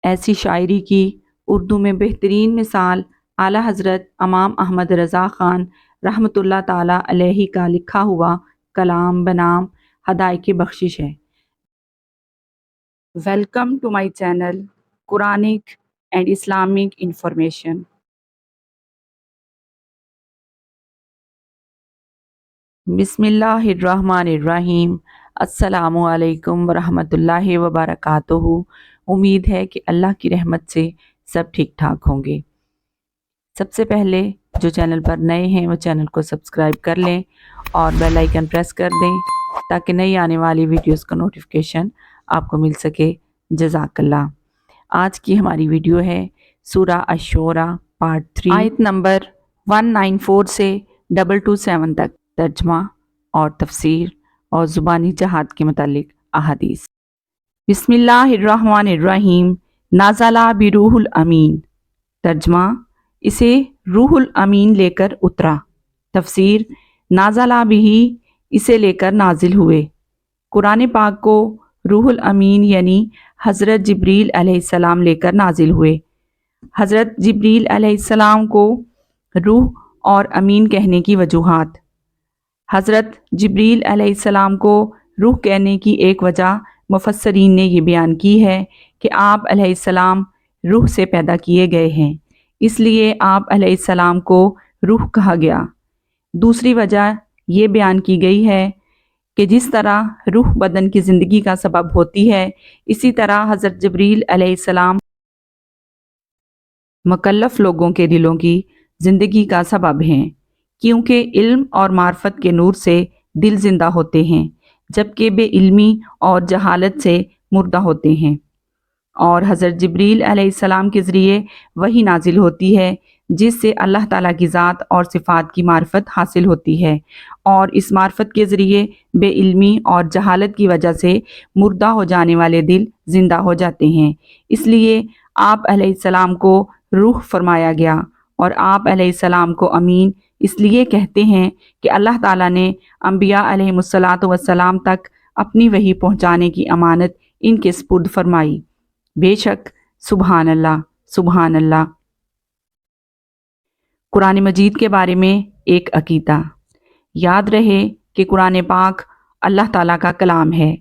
ایسی شاعری کی اردو میں بہترین مثال اعلیٰ حضرت امام احمد رضا خان رحمۃ اللہ تعالیٰ علیہ کا لکھا ہوا کلام بنام ہدایت بخشش ہے۔ Welcome to my channel Quranic and Islamic information. بسم اللہ الرحمن الرحیم۔ السلام علیکم ورحمۃ اللہ وبرکاتہ۔ امید ہے کہ اللہ کی رحمت سے سب ٹھیک ٹھاک ہوں گے۔ سب سے پہلے جو چینل پر نئے ہیں وہ چینل کو سبسکرائب کر لیں اور بیل آئیکن پریس کر دیں تاکہ نئی آنے والی ویڈیوز کا نوٹیفیکیشن آپ کو مل سکے۔ جزاک اللہ۔ آج کی ہماری ویڈیو ہے سورہ الشورى پارٹ 3، آیت نمبر 194 سے 227 تک ترجمہ اور تفسیر اور زبانی جہاد کے متعلق احادیث۔ بسم اللہ الرحمن الرحیم۔ نازل بروح الامین۔ ترجمہ، اسے روح الامین لے کر اترا۔ تفسیر، نازل بہ، اسے لے کر نازل ہوئے۔ قرآن پاک کو روح الامین یعنی حضرت جبریل علیہ السلام لے کر نازل ہوئے۔ حضرت جبریل علیہ السلام کو روح اور امین کہنے کی وجوہات۔ حضرت جبریل علیہ السلام کو روح کہنے کی ایک وجہ مفسرین نے یہ بیان کی ہے کہ آپ علیہ السلام روح سے پیدا کیے گئے ہیں، اس لیے آپ علیہ السلام کو روح کہا گیا۔ دوسری وجہ یہ بیان کی گئی ہے کہ جس طرح روح بدن کی زندگی کا سبب ہوتی ہے، اسی طرح حضرت جبریل علیہ السلام مکلف لوگوں کے دلوں کی زندگی کا سبب ہیں، کیونکہ علم اور معرفت کے نور سے دل زندہ ہوتے ہیں، جبکہ بے علمی اور جہالت سے مردہ ہوتے ہیں۔ اور حضرت جبریل علیہ السلام کے ذریعے وحی نازل ہوتی ہے جس سے اللہ تعالیٰ کی ذات اور صفات کی معرفت حاصل ہوتی ہے، اور اس معرفت کے ذریعے بے علمی اور جہالت کی وجہ سے مردہ ہو جانے والے دل زندہ ہو جاتے ہیں۔ اس لیے آپ علیہ السلام کو روح فرمایا گیا، اور آپ علیہ السلام کو امین اس لیے کہتے ہیں کہ اللہ تعالیٰ نے انبیاء علیہم السلام تک اپنی وحی پہنچانے کی امانت ان کے سپرد فرمائی۔ بے شک سبحان اللہ، سبحان اللہ۔ قرآن مجید کے بارے میں ایک عقیدہ۔ یاد رہے کہ قرآن پاک اللہ تعالیٰ کا کلام ہے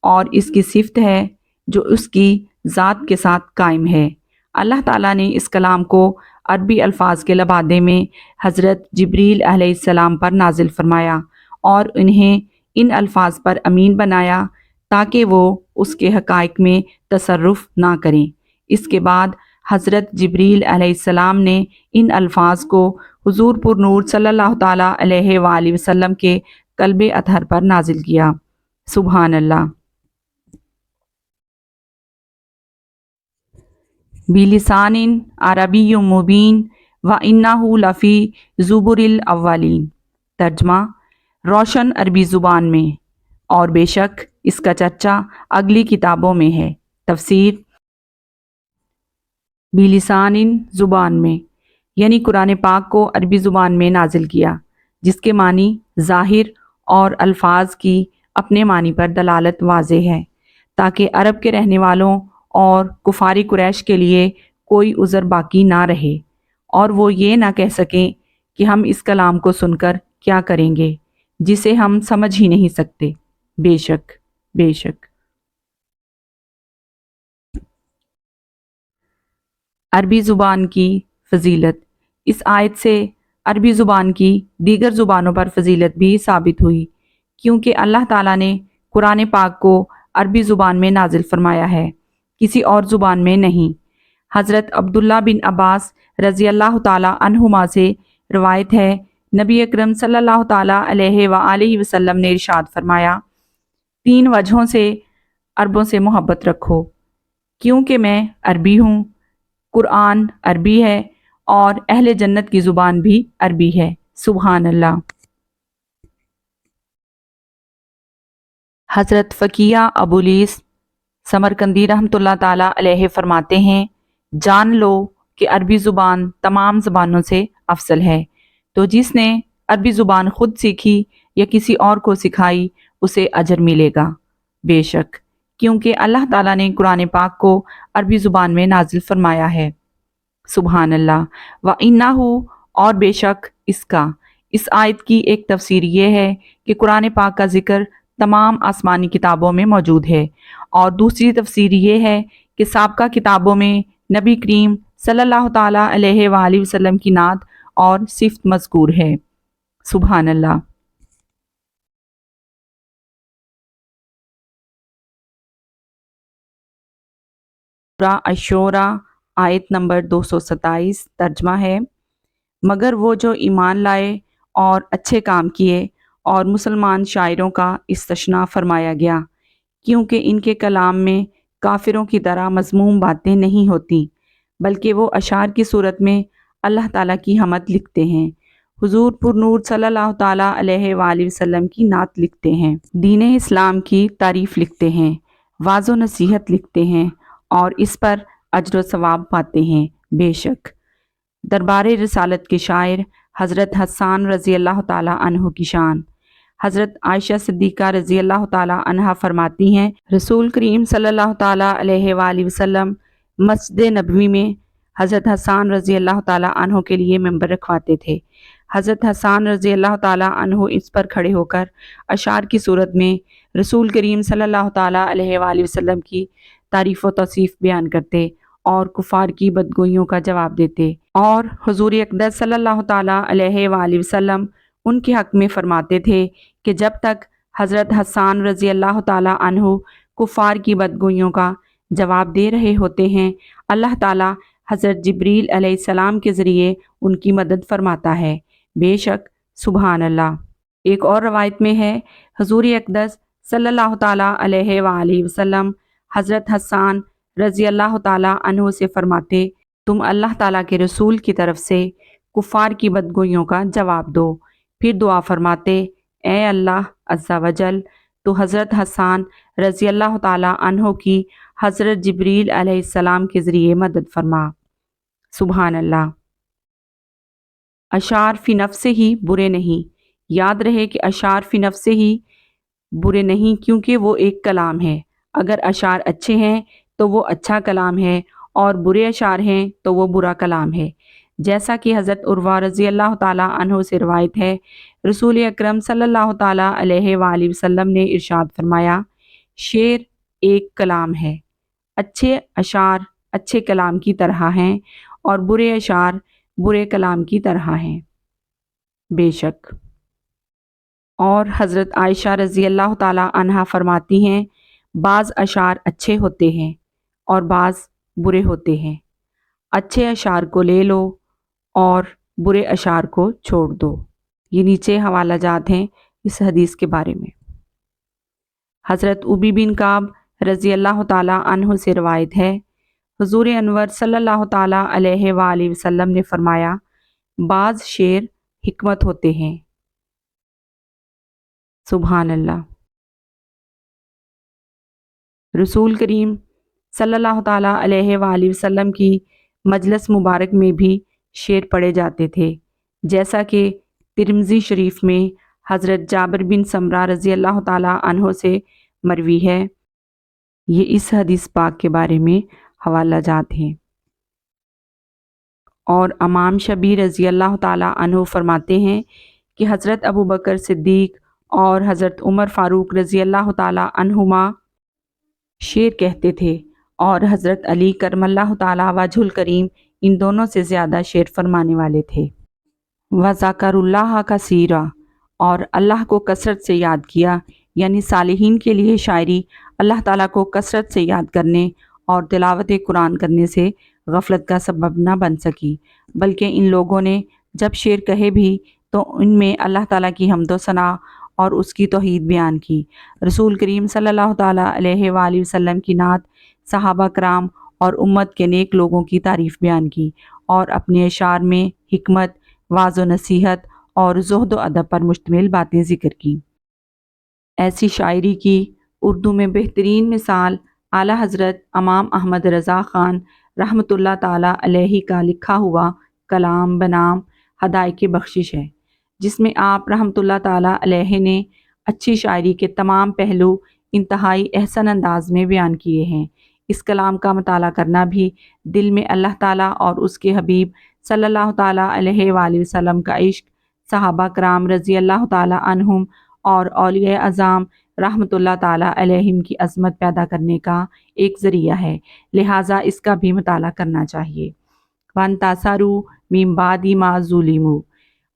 اور اس کی صفت ہے جو اس کی ذات کے ساتھ قائم ہے۔ اللہ تعالیٰ نے اس کلام کو عربی الفاظ کے لبادے میں حضرت جبریل علیہ السلام پر نازل فرمایا اور انہیں ان الفاظ پر امین بنایا تاکہ وہ اس کے حقائق میں تصرف نہ کریں۔ اس کے بعد حضرت جبریل علیہ السلام نے ان الفاظ کو حضور پر نور صلی اللہ تعالیٰ علیہ وآلہ وسلم کے قلب اطہر پر نازل کیا۔ سبحان اللہ۔ بلسان عربی مبین وَإِنَّهُ لَفِي زُبُرِ الْأَوَّلِينَ۔ ترجمہ، روشن عربی زبان میں، اور بے شک اس کا چرچا اگلی کتابوں میں ہے۔ تفسیر، بلسان، زبان میں، یعنی قرآن پاک کو عربی زبان میں نازل کیا، جس کے معنی ظاہر اور الفاظ کی اپنے معنی پر دلالت واضح ہے، تاکہ عرب کے رہنے والوں اور کفار قریش کے لیے کوئی عذر باقی نہ رہے، اور وہ یہ نہ کہہ سکیں کہ ہم اس کلام کو سن کر کیا کریں گے جسے ہم سمجھ ہی نہیں سکتے۔ بے شک، بے شک۔ عربی زبان کی فضیلت۔ اس آیت سے عربی زبان کی دیگر زبانوں پر فضیلت بھی ثابت ہوئی، کیونکہ اللہ تعالیٰ نے قرآن پاک کو عربی زبان میں نازل فرمایا ہے، کسی اور زبان میں نہیں۔ حضرت عبداللہ بن عباس رضی اللہ تعالیٰ عنہما سے روایت ہے، نبی اکرم صلی اللہ تعالیٰ علیہ وآلہ وسلم نے ارشاد فرمایا، 3 وجہوں سے عربوں سے محبت رکھو، کیونکہ میں عربی ہوں، قرآن عربی ہے، اور اہل جنت کی زبان بھی عربی ہے۔ سبحان اللہ۔ حضرت فقیہ ابولیس سمرقندی رحمۃ اللہ تعالیٰ علیہ فرماتے ہیں، جان لو کہ عربی زبان تمام زبانوں سے افضل ہے، تو جس نے عربی زبان خود سیکھی یا کسی اور کو سکھائی اسے اجر ملے گا۔ بے شک، کیونکہ اللہ تعالیٰ نے قرآن پاک کو عربی زبان میں نازل فرمایا ہے۔ سبحان اللہ۔ وَإِنَّهُ، اور بے شک اس آیت کی ایک تفسیر یہ ہے کہ قرآن پاک کا ذکر تمام آسمانی کتابوں میں موجود ہے، اور دوسری تفسیر یہ ہے کہ سابقہ کتابوں میں نبی کریم صلی اللہ تعالیٰ علیہ وآلہ وسلم کی نعت اور صفت مذکور ہے۔ سبحان اللہ۔ سورہ الشورى آیت نمبر 227 ترجمہ ہے: مگر وہ جو ایمان لائے اور اچھے کام کیے، اور مسلمان شاعروں کا استثناء فرمایا گیا، کیونکہ ان کے کلام میں کافروں کی طرح مذموم باتیں نہیں ہوتی، بلکہ وہ اشعار کی صورت میں اللہ تعالیٰ کی حمد لکھتے ہیں، حضور پر نور صلی اللہ تعالیٰ علیہ وآلہ وسلم کی نعت لکھتے ہیں، دین اسلام کی تعریف لکھتے ہیں، واعظ و نصیحت لکھتے ہیں، اور اس پر اجر و ثواب پاتے ہیں۔ بے شک دربار رسالت کے شاعر حضرت حسان رضی اللہ تعالیٰ عنہ کی شان۔ حضرت عائشہ صدیقہ رضی اللہ تعالیٰ عنہا فرماتی ہیں، رسول کریم صلی اللہ تعالیٰ علیہ وآلہ وسلم مسجد نبوی میں حضرت حسان رضی اللہ تعالیٰ عنہ کے لیے ممبر رکھواتے تھے۔ حضرت حسان رضی اللہ تعالیٰ عنہ اس پر کھڑے ہو کر اشعار کی صورت میں رسول کریم صلی اللہ تعالیٰ علیہ وآلہ وسلم کی تعریف و توصیف بیان کرتے اور کفار کی بدگوئیوں کا جواب دیتے، اور حضور اقدس صلی اللہ تعالیٰ علیہ وآلہ وسلم ان کے حق میں فرماتے تھے کہ جب تک حضرت حسان رضی اللہ تعالیٰ عنہ کفار کی بدگوئیوں کا جواب دے رہے ہوتے ہیں، اللہ تعالیٰ حضرت جبریل علیہ السلام کے ذریعے ان کی مدد فرماتا ہے۔ بے شک سبحان اللہ۔ ایک اور روایت میں ہے، حضور اقدس صلی اللہ تعالیٰ علیہ وآلہ وسلم حضرت حسان رضی اللہ تعالیٰ عنہ سے فرماتے، تم اللہ تعالیٰ کے رسول کی طرف سے کفار کی بدگوئیوں کا جواب دو۔ پھر دعا فرماتے، اے اللہ عز و جل، تو حضرت حسان رضی اللہ تعالیٰ عنہ کی حضرت جبریل علیہ السلام کے ذریعے مدد فرما۔ سبحان اللہ۔ اشعار فی نفس ہی برے نہیں، یاد رہے کہ اشعار فی نفس ہی برے نہیں، کیونکہ وہ ایک کلام ہے۔ اگر اشعار اچھے ہیں تو وہ اچھا کلام ہے، اور برے اشعار ہیں تو وہ برا کلام ہے۔ جیسا کہ حضرت عروہ رضی اللہ تعالیٰ عنہ سے روایت ہے، رسول اکرم صلی اللہ تعالیٰ علیہ وآلہ وسلم نے ارشاد فرمایا، شعر ایک کلام ہے، اچھے اشعار اچھے کلام کی طرح ہیں، اور برے اشعار برے کلام کی طرح ہیں۔ بے شک۔ اور حضرت عائشہ رضی اللہ تعالیٰ عنہا فرماتی ہیں، بعض اشعار اچھے ہوتے ہیں اور بعض برے ہوتے ہیں، اچھے اشعار کو لے لو اور برے اشعار کو چھوڑ دو۔ یہ نیچے حوالہ جات ہیں اس حدیث کے بارے میں۔ حضرت ابی بن کعب رضی اللہ تعالیٰ عنہ سے روایت ہے، حضور انور صلی اللہ تعالیٰ علیہ وآلہ وسلم نے فرمایا، بعض شعر حکمت ہوتے ہیں۔ سبحان اللہ۔ رسول کریم صلی اللہ تعالیٰ علیہ وآلہ وسلم کی مجلس مبارک میں بھی شعر پڑھے جاتے تھے، جیسا کہ ترمذی شریف میں حضرت جابر بن سمرہ رضی اللہ تعالیٰ عنہ سے مروی ہے۔ یہ اس حدیث پاک کے بارے میں حوالہ جات ہیں۔ اور امام شبیر رضی اللہ تعالیٰ عنہ فرماتے ہیں کہ حضرت ابو بکر صدیق اور حضرت عمر فاروق رضی اللہ تعالیٰ عنہما شعر کہتے تھے، اور حضرت علی کرم اللہ تعالیٰ وجہ الکریم ان دونوں سے زیادہ شعر فرمانے والے تھے۔ وَذَكَرُ اللَّهَ كَثِيرًا، اور اللہ کو کثرت سے یاد کیا، یعنی صالحین کے لیے شاعری اللہ تعالیٰ کو کثرت سے یاد کرنے اور تلاوت قرآن کرنے سے غفلت کا سبب نہ بن سکی، بلکہ ان لوگوں نے جب شعر کہے بھی تو ان میں اللہ تعالیٰ کی حمد و ثنا اور اس کی توحید بیان کی، رسول کریم صلی اللہ تعالیٰ علیہ وآلہ وسلم کی نعت، صحابہ کرام اور امت کے نیک لوگوں کی تعریف بیان کی، اور اپنے اشعار میں حکمت، واعظ و نصیحت اور زہد و ادب پر مشتمل باتیں ذکر کی۔ ایسی شاعری کی اردو میں بہترین مثال اعلیٰ حضرت امام احمد رضا خان رحمۃ اللہ تعالیٰ علیہ کا لکھا ہوا کلام بنام ہدایت بخشش ہے، جس میں آپ رحمۃ اللہ تعالیٰ علیہ نے اچھی شاعری کے تمام پہلو انتہائی احسن انداز میں بیان کیے ہیں۔ اس کلام کا مطالعہ کرنا بھی دل میں اللہ تعالیٰ اور اس کے حبیب صلی اللہ تعالیٰ علیہ وآلہ وسلم کا عشق، صحابہ کرام رضی اللہ تعالیٰ عنہم اور اولیاء اعظام رحمۃ اللہ تعالیٰ علیہم کی عظمت پیدا کرنے کا ایک ذریعہ ہے، لہٰذا اس کا بھی مطالعہ کرنا چاہیے۔ وَانْتَصَرُوا مِن بَعْدِ مَا ظُلِمُوا،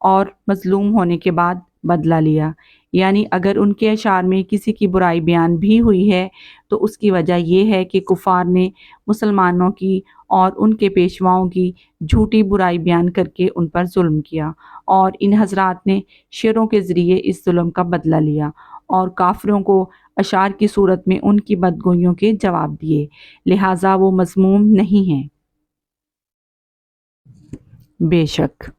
اور مظلوم ہونے کے بعد بدلہ لیا، یعنی اگر ان کے اشعار میں کسی کی برائی بیان بھی ہوئی ہے تو اس کی وجہ یہ ہے کہ کفار نے مسلمانوں کی اور ان کے پیشواؤں کی جھوٹی برائی بیان کر کے ان پر ظلم کیا، اور ان حضرات نے شعروں کے ذریعے اس ظلم کا بدلہ لیا اور کافروں کو اشعار کی صورت میں ان کی بدگوئیوں کے جواب دیے، لہٰذا وہ مذموم نہیں ہیں۔ بے شک،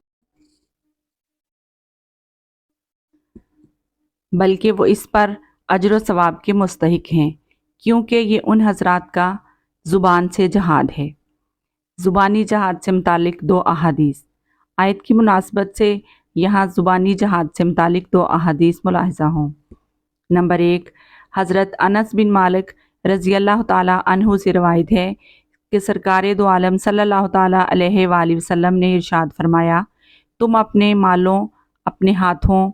بلکہ وہ اس پر اجر و ثواب کے مستحق ہیں، کیونکہ یہ ان حضرات کا زبان سے جہاد ہے۔ زبانی جہاد سے متعلق دو احادیث۔ آیت کی مناسبت سے یہاں زبانی جہاد سے متعلق دو احادیث ملاحظہ ہوں۔ نمبر 1، حضرت انس بن مالک رضی اللہ تعالیٰ عنہ سے روایت ہے کہ سرکار دو عالم صلی اللہ تعالیٰ علیہ وآلہ وسلم نے ارشاد فرمایا، تم اپنے مالوں، اپنے ہاتھوں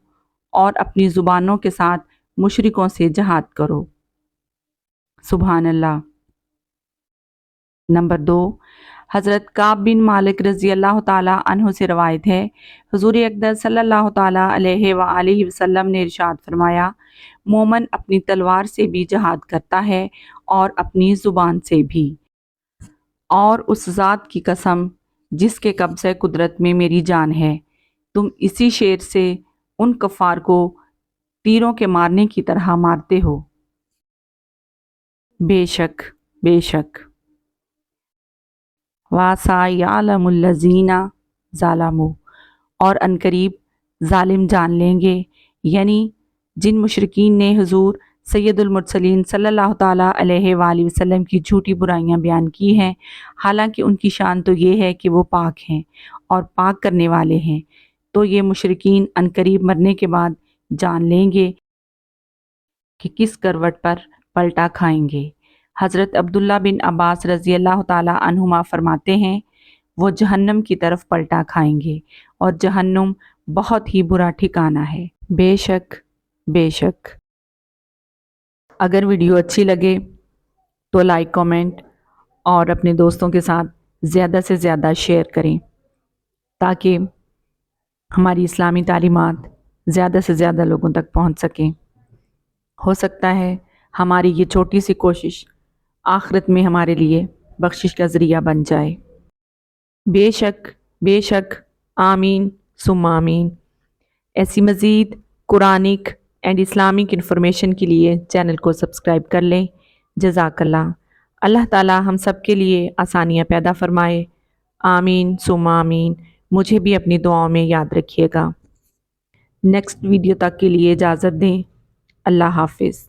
اور اپنی زبانوں کے ساتھ مشرکوں سے جہاد کرو۔ سبحان اللہ۔ نمبر 2، حضرت کعب بن مالک رضی اللہ تعالیٰ عنہ سے روایت ہے، حضور اقدس صلی اللہ تعالیٰ علیہ وآلہ وسلم نے ارشاد فرمایا، مومن اپنی تلوار سے بھی جہاد کرتا ہے اور اپنی زبان سے بھی، اور اس ذات کی قسم جس کے قبضہ قدرت میں میری جان ہے، تم اسی شیر سے ان کفار کو تیروں کے مارنے کی طرح مارتے ہو۔ بے شک، بے شک۔ وَسَيَعْلَمُ الَّذِينَ ظَلَمُوا، اور عنقریب ظالم جان لیں گے، یعنی جن مشرکین نے حضور سید المرسلین صلی اللہ تعالیٰ علیہ وآلہ وسلم کی جھوٹی برائیاں بیان کی ہیں، حالانکہ ان کی شان تو یہ ہے کہ وہ پاک ہیں اور پاک کرنے والے ہیں، تو یہ مشرکین عنقریب مرنے کے بعد جان لیں گے کہ کس کروٹ پر پلٹا کھائیں گے۔ حضرت عبداللہ بن عباس رضی اللہ تعالیٰ عنہما فرماتے ہیں، وہ جہنم کی طرف پلٹا کھائیں گے، اور جہنم بہت ہی برا ٹھکانہ ہے۔ بے شک، بے شک۔ اگر ویڈیو اچھی لگے تو لائک، کامنٹ اور اپنے دوستوں کے ساتھ زیادہ سے زیادہ شیئر کریں تاکہ ہماری اسلامی تعلیمات زیادہ سے زیادہ لوگوں تک پہنچ سکیں۔ ہو سکتا ہے ہماری یہ چھوٹی سی کوشش آخرت میں ہمارے لیے بخشش کا ذریعہ بن جائے۔ بے شک، بے شک، آمین ثم آمین۔ ایسی مزید قرآنک اینڈ اسلامک انفارمیشن کے لیے چینل کو سبسکرائب کر لیں۔ جزاک اللہ۔ اللہ تعالی ہم سب کے لیے آسانیاں پیدا فرمائے۔ آمین ثم آمین۔ مجھے بھی اپنی دعاؤں میں یاد رکھیے گا۔ نیکسٹ ویڈیو تک کے لیے اجازت دیں۔ اللہ حافظ۔